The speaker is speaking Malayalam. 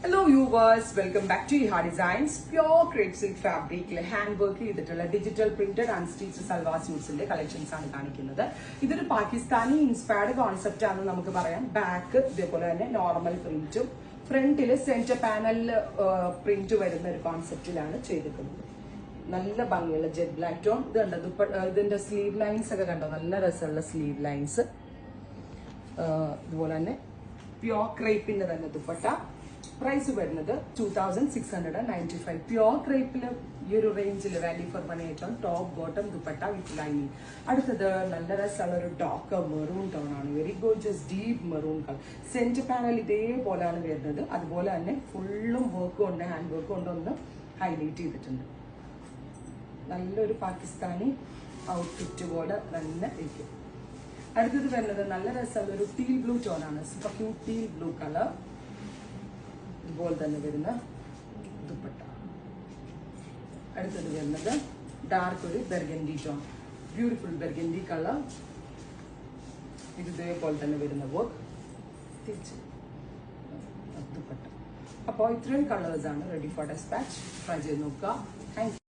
Hello viewers, welcome back to Iha Designs. Pure crepe silk fabric hand work ചെയ്തിട്ടുള്ള ഡിജിറ്റൽ പ്രിന്റഡ് അൺസ്റ്റിച്ച്ഡ് സൽവാർ സ്യൂട്ട്സിന്റെ കളക്ഷൻസ് ആണ് കാണിക്കുന്നത്. ഇതൊരു പാകിസ്ഥാനി ഇൻസ്പയർഡ് കോൺസെപ്റ്റ് ആണെന്ന് നമുക്ക് പറയാം. ബാക്ക് ഇതേപോലെ തന്നെ നോർമൽ പ്രിന്റും ഫ്രണ്ടില് സെന്റർ പാനലിൽ പ്രിന്റ് വരുന്ന ഒരു കോൺസെപ്റ്റിലാണ് ചെയ്തിട്ടുള്ളത്. നല്ല ഭംഗിയുള്ള ജെറ്റ് ബ്ലാക്ക് ടോൺ. ഇത് കണ്ടോ, ഇതിന്റെ സ്ലീവ് ലൈൻസ് ഒക്കെ കണ്ടോ, നല്ല രസമുള്ള സ്ലീവ് ലൈൻസ്. ഇതുപോലെ തന്നെ പ്യോർ ക്രേപ്പിന്റെ തന്നെ ദുപ്പട്ട. പ്രൈസ് വരുന്നത് 2695. പ്യോർ ക്രേപ്പില് ഈ ഒരു റേഞ്ചിൽ വാല്യൂ ഫോർ മണി ആയിട്ടുള്ള top bottom dupatta with lining. അടുത്തത് നല്ല രസമുള്ള ഒരു ഡാർക്ക് മെറൂൺ ടോൺ ആണ്. Very gorgeous deep maroon colour. Centre panel ഇതേപോലെയാണ് വരുന്നത്. അതുപോലെ തന്നെ ഫുള്ളും വർക്ക് കൊണ്ട് ഹാൻഡ് വർക്ക് കൊണ്ടൊന്ന് ഹൈലൈറ്റ് ചെയ്തിട്ടുണ്ട്. നല്ലൊരു പാകിസ്ഥാനി ഔട്ട്ഫിറ്റ് പോലെ തന്നെ ഇരിക്കും. അടുത്തത് വരുന്നത് നല്ല രസമുള്ള ഒരു ടീൽ ബ്ലൂ ടോൺ ആണ്. Super cute teal blue colour. ഇതുപോലെ തന്നെ വരുന്ന ദുപ്പട്ട. അടുത്തത് വരുന്നത് ഡാർക്ക് ഒരു burgundy tone, beautiful burgundy colour. ഇതേപോലെ തന്നെ വരുന്ന വർക്ക് തിരിച്ച് ദുപ്പട്ട. അപ്പോൾ ഇത്രയും കളേഴ്സ് ആണ് റെഡി ഫോർ ഡെസ്പാച്ച്. ട്രൈ ചെയ്ത് നോക്കുക. Thank you.